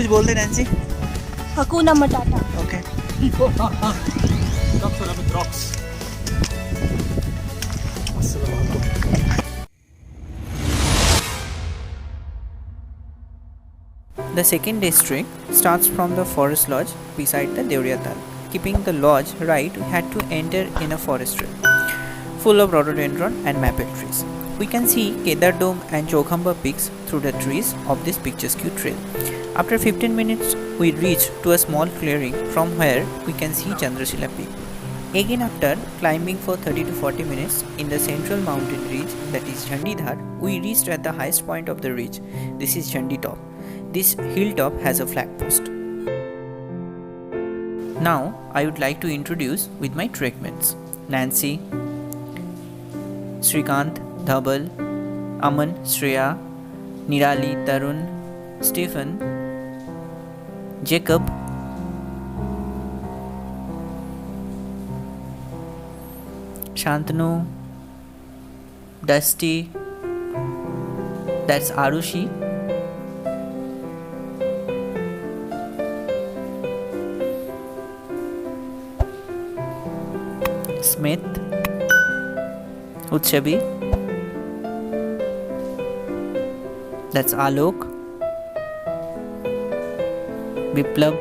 कुछ बोल दे नैन्सी। हकूना मटाटा। Okay. The second day's trek starts from the forest lodge beside the Deuriya Tal. Keeping the lodge right, we had to enter in a forest trail full of rhododendron and maple trees. We can see Kedar Dome and Chokhamba peaks through the trees of this picturesque trail. After 15 minutes, we reach to a small clearing from where we can see Chandrashila peak. Again, after climbing for 30 to 40 minutes in the central mountain ridge, that is Jhandidhar, we reached at the highest point of the ridge. This is Jhandi top. This hilltop has a flag post. Now, I would like to introduce with my trekmates Nancy, Srikant, Dhabal, Aman, Shreya, Nirali, Tarun, Stephen, Jacob, Shantanu, Dusty, that's Arushi, Smith, Utshabi, that's Alok, Biplab,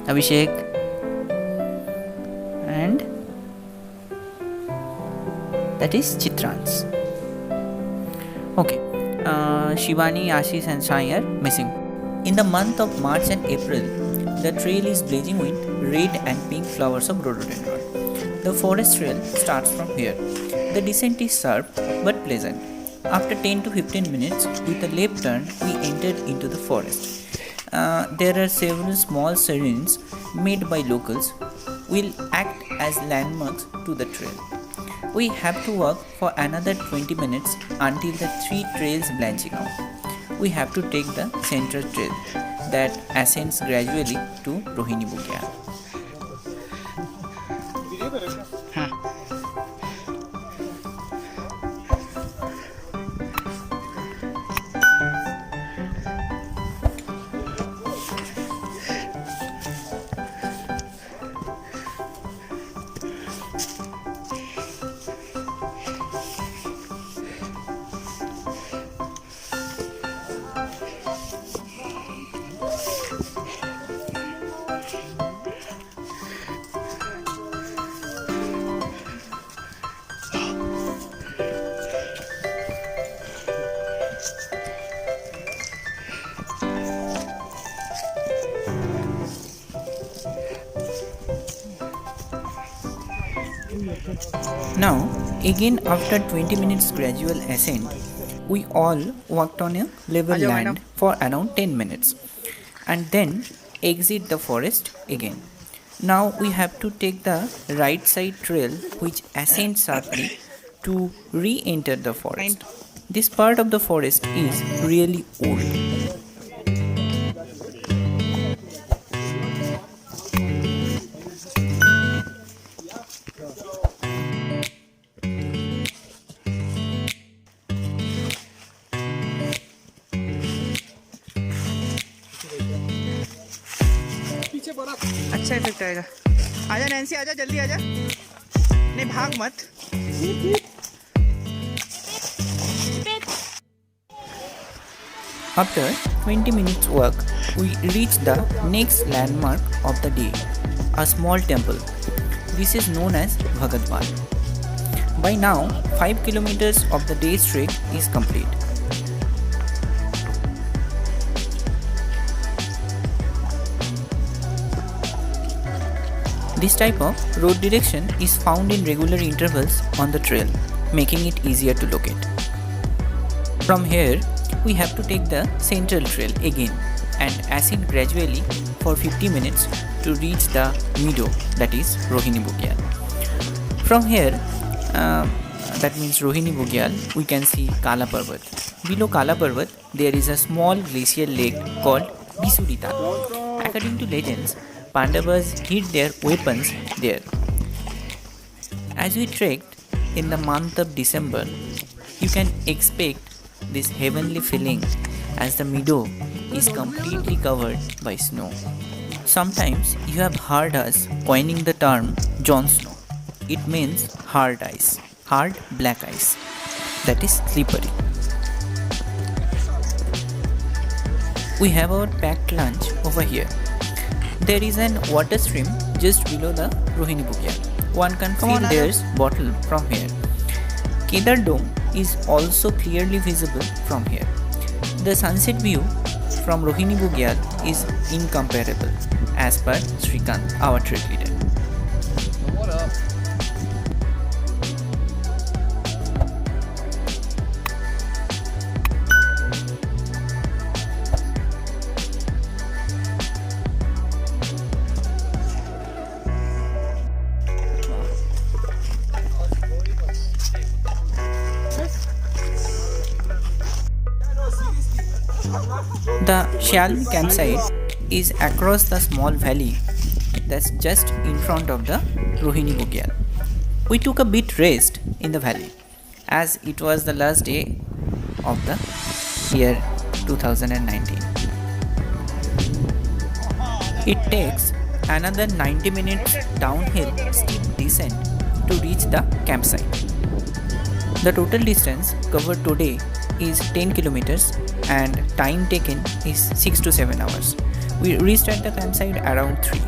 Abhishek, and that is Chitrans. Okay, Shivani, Ashish and Sai are missing. In the month of March and April, the trail is blazing with red and pink flowers of rhododendron. The forest trail starts from here. The descent is sharp but pleasant. After 10 to 15 minutes, with a left turn, we entered into the forest. There are several small shrines made by locals will act as landmarks to the trail. We have to walk for another 20 minutes until the three trails branching out. We have to take the central trail that ascends gradually to Rohini Bugyal. Now, again after 20 minutes gradual ascent, we all walked on a level land for around 10 minutes and then exit the forest again. Now we have to take the right side trail which ascends sharply to re-enter the forest. This part of the forest is really old. अच्छा effect आएगा। आजा Nancy, आजा जल्दी आजा, नहीं भाग मत। After 20 minutes walk, we reach the next landmark of the day, a small temple. This is known as Bhagatwal. By now, 5 kilometers of the day's trek is complete. This type of road direction is found in regular intervals on the trail, making it easier to locate. From here, we have to take the central trail again and ascend gradually for 50 minutes to reach the meadow, that is Rohini Bugyal. From here, that means Rohini Bugyal, we can see Kala Parvat. Below Kala Parvat, there is a small glacial lake called Bisurital. According to legends, Pandavas hid their weapons there. As we trekked in the month of December, you can expect this heavenly feeling as the meadow is completely covered by snow. Sometimes you have heard us coining the term Jon Snow. It means hard ice, hard black ice, that is slippery. We have our packed lunch over here. There is an water stream just below the Rohini Bugyal. One can feel there's bottle from here. Kedar Dome is also clearly visible from here. The sunset view from Rohini Bugyal is incomparable as per Srikant, our trail leader. What up? The Shyalmi campsite is across the small valley that's just in front of the Rohini Bugyal. We took a bit rest in the valley as it was the last day of the year 2019. It takes another 90 minutes downhill steep descent to reach the campsite. The total distance covered today is 10 kilometers and time taken is 6 to 7 hours. We reached at the campsite around 3.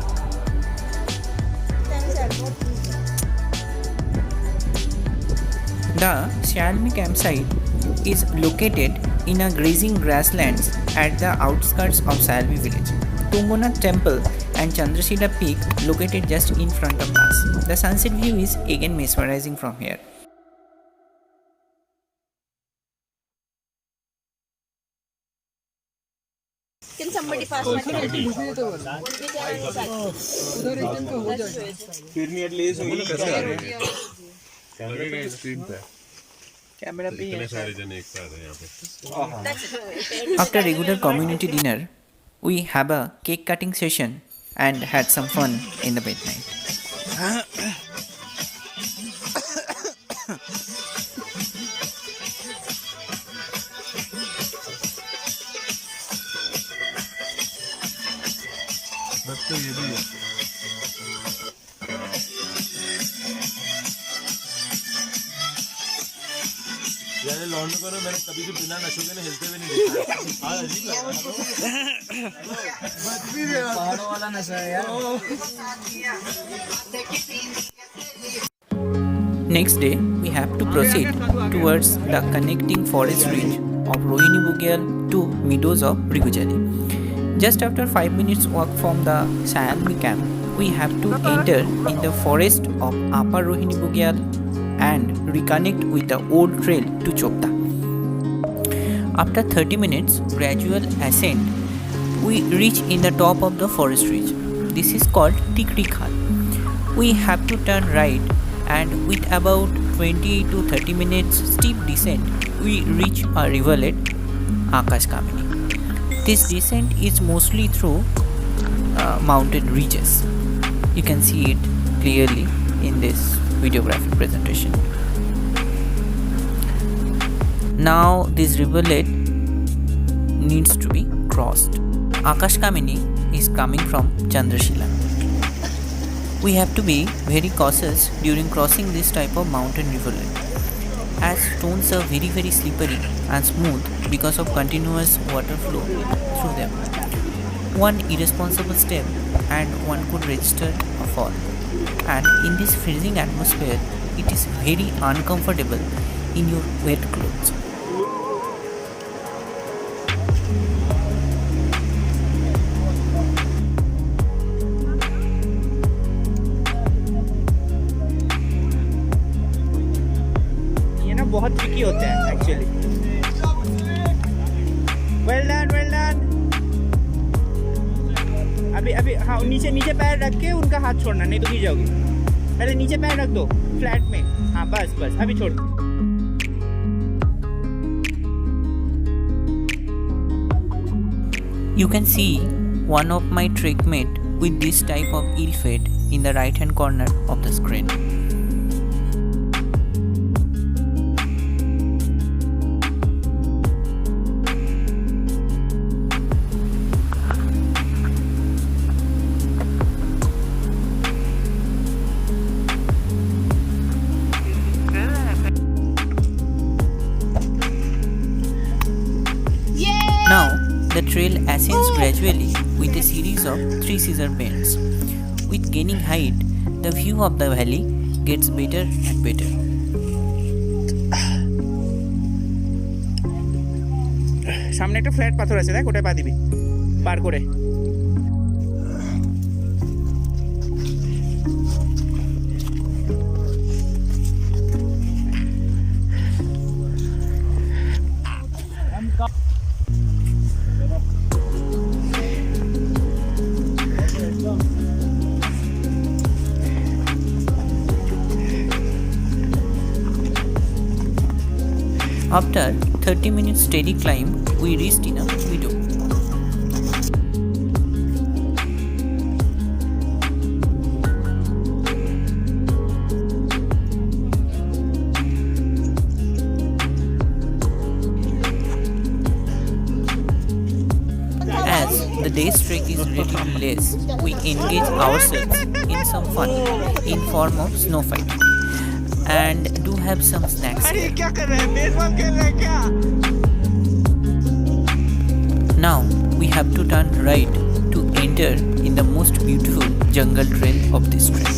The Shyalmi campsite is located in a grazing grasslands at the outskirts of Shyalmi village. Tungnath temple and Chandrashila peak located just in front of us. The sunset view is again mesmerizing from here. Can somebody pass my phone? फिर नहीं at least कैमरे का screen पे camera पे इतने सारे जन एक साथ हैं यहाँ पे After regular community dinner, we have a cake cutting session and had some fun in the midnight. बस तो ये भी है यार लॉन्ड करो मैंने कभी भी बिना नशे के हिलते हुए नहीं देखा आज अजीब लगा पहाड़ों वाला नशा है यार Next day, we have to proceed towards the connecting forest ridge of Rohini Bugyal to meadows of Rigujali. Just after 5 minutes walk from the Shyalmi camp, we have to enter in the forest of Upper Rohini Bugyal and reconnect with the old trail to Chopta. After 30 minutes gradual ascent, we reach in the top of the forest ridge. This is called Tikri Khan. We have to turn right and with about 20 to 30 minutes steep descent, we reach a rivulet, Akash Kamini. This descent is mostly through mountain ridges. You can see it clearly in this videographic presentation. Now this rivulet needs to be crossed. Akash Kamini is coming from Chandrashila. We have to be very cautious during crossing this type of mountain rivulet, as stones are very slippery and smooth because of continuous water flow through them. One irresponsible step and one could register a fall. And in this freezing atmosphere, it is very uncomfortable in your wet clothes. ये ना बहुत tricky होते हैं actually well done अभी हाँ नीचे पैर रख के उनका हाथ छोड़ना नहीं तो गिर जाओगी पहले नीचे पैर रख दो फ्लैट में हाँ बस अभी छोड़ You can see one of my trek mate with this type of eel fed in the right hand corner of the screen. the trail ascends gradually with a series of 3 scissor bends. With gaining height, the view of the valley gets better and better. সামনে একটা flat পাথর আছে, দেখ ওটায় পা দিবি পার করে। After 30 minutes steady climb, we reached in a meadow. As the day's trek is relatively less, we engage ourselves in some fun in form of snow fighting and do have some snacks here. क्या कर रहे हैं, baseball खेल रहे हैं क्या? Now we have to turn right to enter in the most beautiful jungle trail of this trek.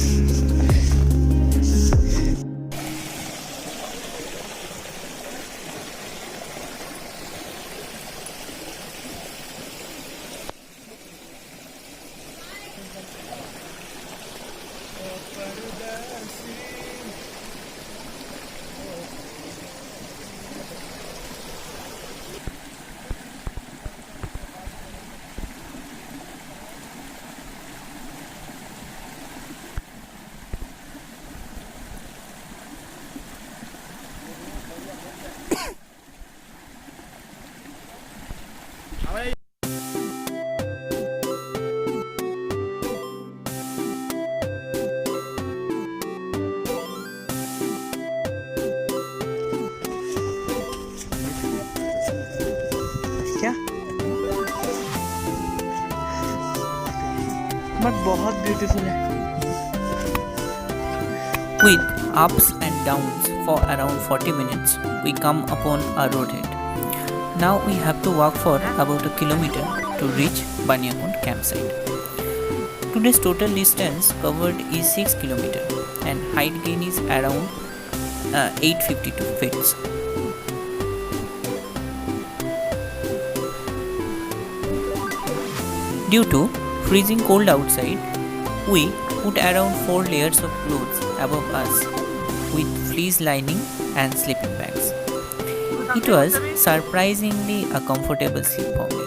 क्या? But बहुत ब्यूटीफुल है। With ups and downs for around 40 minutes, we come upon a roadhead. Now we have to walk for about a kilometer to reach Baniakund campsite. Today's total distance covered is 6 km and height gain is around 852 feet. Due to freezing cold outside, we put around 4 layers of clothes above us with fleece lining and sleeping bags. It was surprisingly a comfortable sleep for me.